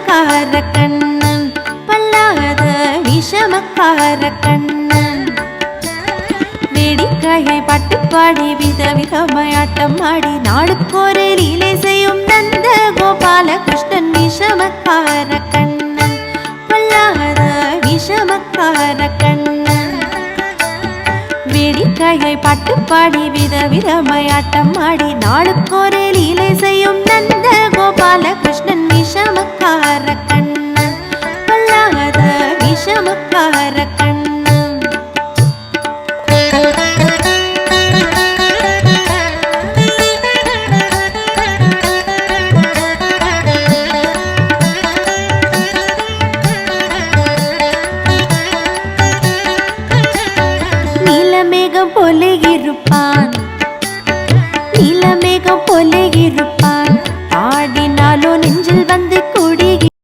விஷமக்கார கண்ணன், பல்லாத விஷமக்கார கண்ணன். வேடிக்கையை பட்டு பாடி விதவிதமாய் ஆட்டம் ஆடி நாடுக்கொரு லீலை செய்யும் நந்த கோபால கிருஷ்ணன். விஷமக்கார கண்ணன், பல்லாத விஷமக்கார கண்ணன். வேடிக்கையை பட்டு பாடி விதவிதமாய் ஆட்டம் ஆடி நாடுக்கொரு லீலை செய்யும் நந்த கோபால கிருஷ்ணன். விஷமக்கார கண்ணன், பல்லாத விஷமக்கார கண்ணன். நீலமேகம் போல இருப்ப